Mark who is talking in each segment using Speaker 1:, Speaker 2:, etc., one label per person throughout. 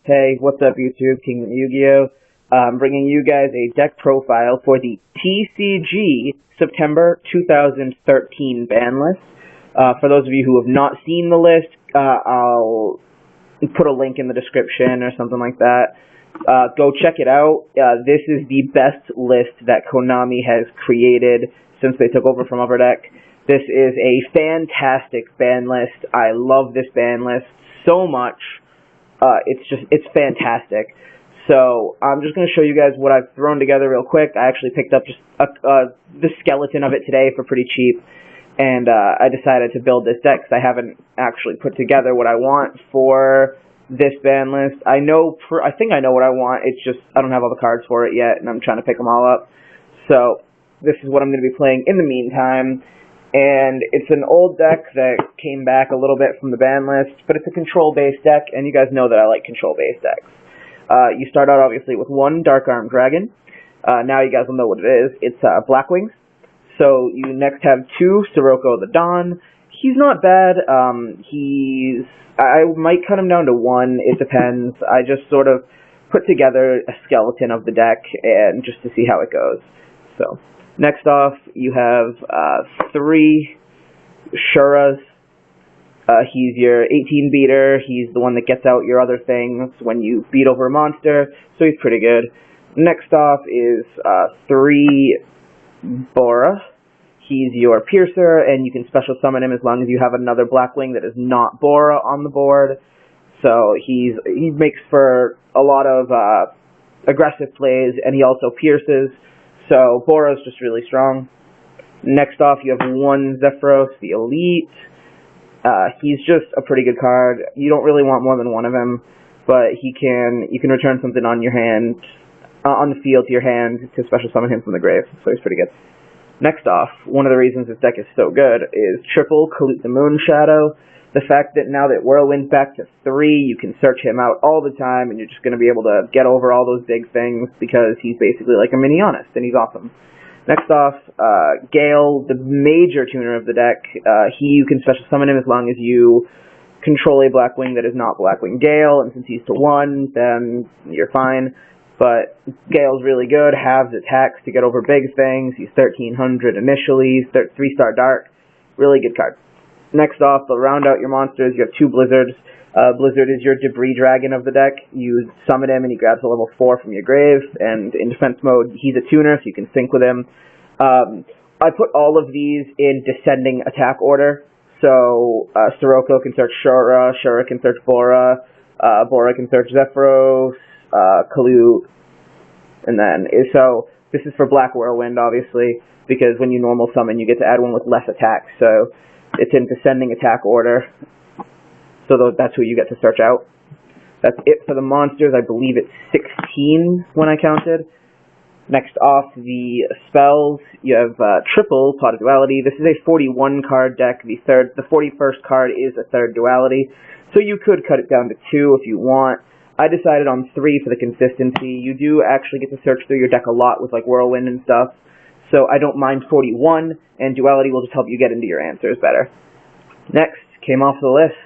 Speaker 1: Hey, what's up YouTube? King Yu-Gi-Oh! I'm bringing you guys a deck profile for the TCG September 2013 ban list. For those of you who have not seen the list, I'll put a link in the description or something like that. Go check it out. This is the best list that Konami has created since they took over from Upperdeck. This is a fantastic ban list. I love this ban list so much. It's fantastic. So I'm just going to show you guys what I've thrown together real quick. I actually picked up just the skeleton of it today for pretty cheap, and I decided to build this deck because I haven't actually put together what I want for this ban list. I think I know what I want. It's just I don't have all the cards for it yet, and I'm trying to pick them all up. So this is what I'm going to be playing in the meantime. And it's an old deck that came back a little bit from the ban list, but it's a control-based deck, and you guys know that I like control-based decks. You start out, obviously, with one Dark Arm Dragon. Now you guys will know what it is. It's Blackwing. So you next have two Sirocco the Dawn. He's not bad. I might cut him down to one. It depends. I just sort of put together a skeleton of the deck and just to see how it goes. So next off, you have three Shuras. He's your 18 beater. He's the one that gets out your other things when you beat over a monster, so he's pretty good. Next off is three Bora. He's your piercer, and you can special summon him as long as you have another Blackwing that is not Bora on the board. So he makes for a lot of aggressive plays, and he also pierces. So Bora's just really strong. Next off, you have one Zephyros, the Elite. He's just a pretty good card. You don't really want more than one of him, but you can return something on your hand, on the field to your hand to special summon him from the grave. So he's pretty good. Next off, one of the reasons this deck is so good is triple Kalute the Moon Shadow. The fact that now that Whirlwind's back to 3, you can search him out all the time, and you're just going to be able to get over all those big things because he's basically like a mini Honest, and he's awesome. Next off, Gale, the major tuner of the deck. You can special summon him as long as you control a Blackwing that is not Blackwing Gale, and since he's to 1, then you're fine. But Gale's really good, halves attacks to get over big things. He's 1300 initially, 3-star Dark, really good card. Next off, to round out your monsters, you have two Blizzards. Blizzard is your debris dragon of the deck. You summon him and he grabs a level 4 from your grave, and in defense mode, he's a tuner, so you can sync with him. I put all of these in descending attack order. So Sirocco can search Shura, Shura can search Bora, Bora can search Zephyros, Kalute, and then so this is for Black Whirlwind, obviously, because when you normal summon, you get to add one with less attacks. So it's in descending attack order, so that's who you get to search out. That's it for the monsters. I believe it's 16 when I counted. Next off, the spells, you have triple Pot of Duality. This is a 41 card deck. The 41st card is a third duality, so you could cut it down to 2 if you want. I decided on 3 for the consistency. You do actually get to search through your deck a lot with like Whirlwind and stuff, so I don't mind 41, and Duality will just help you get into your answers better. Next, came off the list,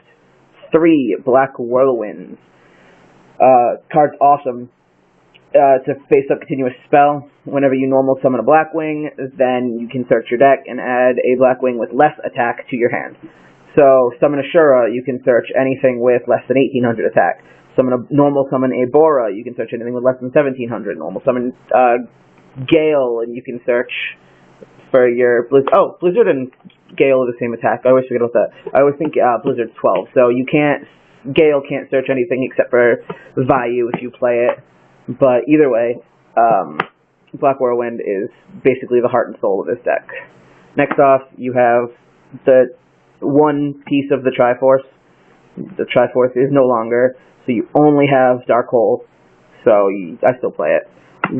Speaker 1: 3 Black Whirlwinds. Card's awesome. It's a face-up continuous spell. Whenever you normal summon a Blackwing, then you can search your deck and add a Blackwing with less attack to your hand. So, summon a Shura, you can search anything with less than 1800 attack. Normal summon a Bora, you can search anything with less than 1700. Normal summon Gale, and you can search for your Blizzard. Oh, Blizzard and Gale are the same attack. I always forget about that. I always think Blizzard's 12. So Gale can't search anything except for Vayu if you play it. But either way, Black Whirlwind is basically the heart and soul of this deck. Next off, you have the one piece of the Triforce. The Triforce is no longer, so you only have Dark Hole, so I still play it.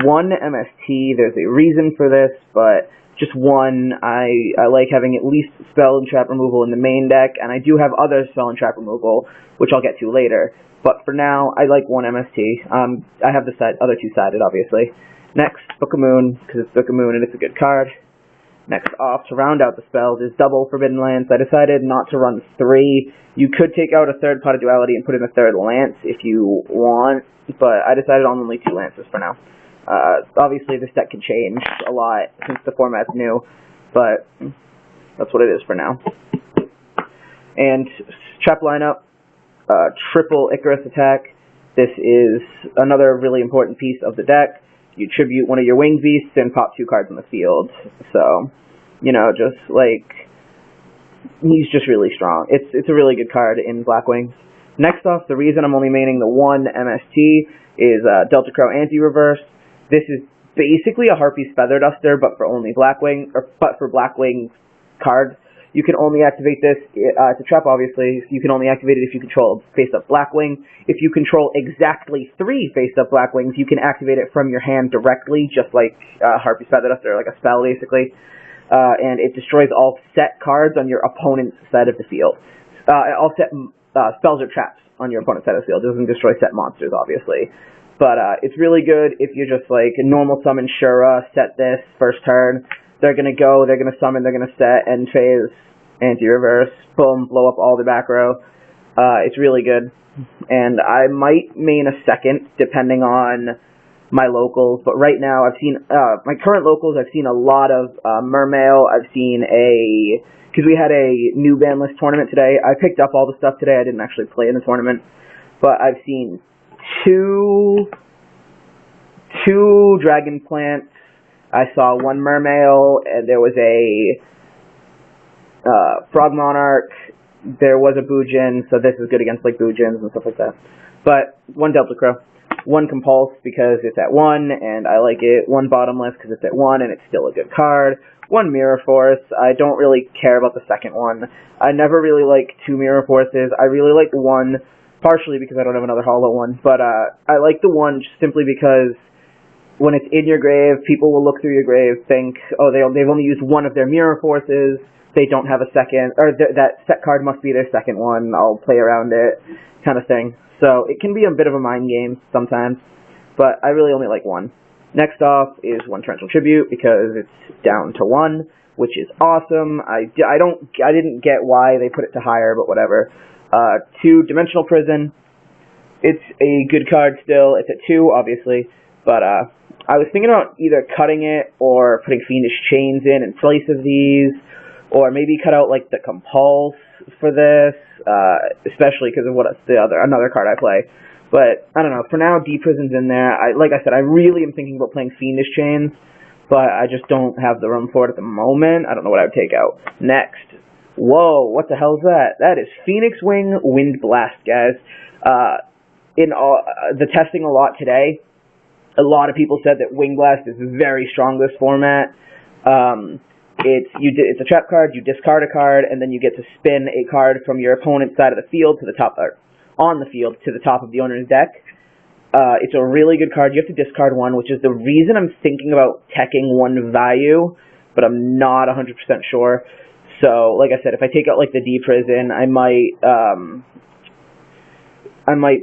Speaker 1: 1 MST, there's a reason for this, but just 1, I like having at least spell and trap removal in the main deck, and I do have other spell and trap removal, which I'll get to later. But for now, I like 1 MST. I have the other 2 sided, obviously. Next, Book of Moon, because it's Book of Moon and it's a good card. Next off, to round out the spells, is double Forbidden Lance. I decided not to run 3. You could take out a third Pot of Duality and put in a third Lance if you want, but I decided on only 2 Lances for now. Obviously, this deck can change a lot since the format's new, but that's what it is for now. And trap lineup, triple Icarus attack. This is another really important piece of the deck. You tribute one of your winged beasts and pop 2 cards in the field. So, you know, just like, he's just really strong. It's a really good card in Blackwing. Next off, the reason I'm only maining the 1 MST is Delta Crow Anti-Reverse. This is basically a Harpy's Feather Duster, but for only Blackwing, but for Blackwing cards. You can only activate this, it's a trap obviously, you can only activate it if you control face-up Blackwing. If you control exactly 3 face-up Blackwings, you can activate it from your hand directly, just like Harpy's Feather Duster, like a spell basically. And it destroys all set cards on your opponent's side of the field. All set spells or traps on your opponent's side of the field. It doesn't destroy set monsters, obviously. But it's really good if you're just like normal summon Shura, set this, first turn. They're going to go, they're going to summon, they're going to set, end phase, anti-reverse, boom, blow up all the back row. It's really good. And I might main a second, depending on my locals. But right now, I've seen, my current locals, I've seen a lot of Mermail. I've seen because we had a new ban list tournament today. I picked up all the stuff today. I didn't actually play in the tournament. But I've seen two Dragon Plants. I saw 1 Mermail, and there was a Frog Monarch, there was a Boojin, so this is good against like Boojins and stuff like that. But 1 Delta Crow, 1 Compulse because it's at 1, and I like it, 1 Bottomless because it's at 1, and it's still a good card, 1 Mirror Force. I don't really care about the second one. I never really like 2 Mirror Forces. I really like 1, partially because I don't have another hollow one, but I like the 1 just simply because when it's in your grave, people will look through your grave, think, oh, they've only used 1 of their Mirror Forces, they don't have a second, or that set card must be their second one, I'll play around it, kind of thing. So it can be a bit of a mind game sometimes, but I really only like 1. Next off is 1 Torrential Tribute, because it's down to 1, which is awesome. I didn't get why they put it to higher, but whatever. 2 Dimensional Prison, it's a good card still, it's at 2, obviously, but I was thinking about either cutting it or putting Fiendish Chains in place of these, or maybe cut out like the Compulse for this, especially because of another card I play. But I don't know. For now, D Prison's in there. Like I said, I really am thinking about playing Fiendish Chains, but I just don't have the room for it at the moment. I don't know what I would take out next. Whoa, what the hell is that? That is Phoenix Wing Wind Blast, guys. In the testing a lot today, a lot of people said that Wing Blast is very strong this format. It's a trap card, you discard a card, and then you get to spin a card from your opponent's side of the field to the top, or on the field to the top of the owner's deck. It's a really good card. You have to discard 1, which is the reason I'm thinking about teching 1 value, but I'm not 100% sure. So, like I said, if I take out like the D Prison, I might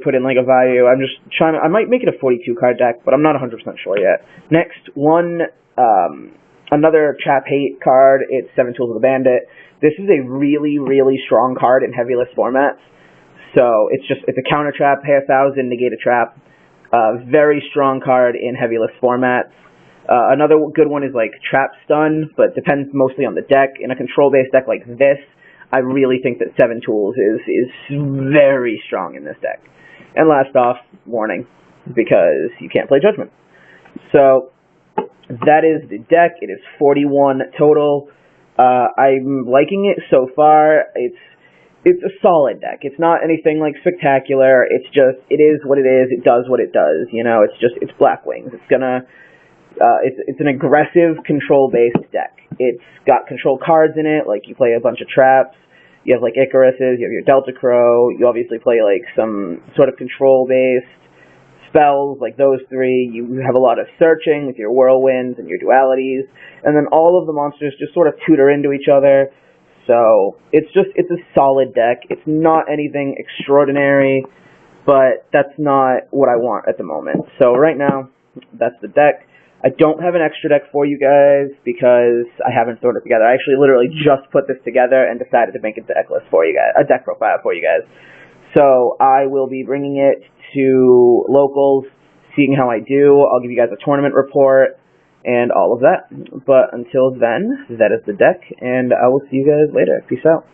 Speaker 1: put in like a value. I might make it a 42 card deck, but I'm not 100% sure yet. Next, another trap hate card. It's 7 Tools of the Bandit. This is a really, really strong card in heavy list formats. So it's a counter trap, pay 1,000, negate a trap. Very strong card in heavy list formats. Another good one is like Trap Stun, but depends mostly on the deck. In a control-based deck like this, I really think that 7 Tools is very strong in this deck. And last off, Warning, because you can't play Judgment. So that is the deck. It is 41 total. I'm liking it so far. It's a solid deck. It's not anything like spectacular. It is what it is. It does what it does. You know, it's Blackwings. It's an aggressive control-based deck. It's got control cards in it, like you play a bunch of traps. You have like Icaruses, you have your Delta Crow. You obviously play like some sort of control-based spells, like those 3. You have a lot of searching with your whirlwinds and your dualities, and then all of the monsters just sort of tutor into each other. So it's a solid deck. It's not anything extraordinary, but that's not what I want at the moment. So right now, that's the deck. I don't have an extra deck for you guys because I haven't thrown it together. I actually literally just put this together and decided to make a deck list for you guys, a deck profile for you guys. So I will be bringing it to locals, seeing how I do. I'll give you guys a tournament report and all of that. But until then, that is the deck, and I will see you guys later. Peace out.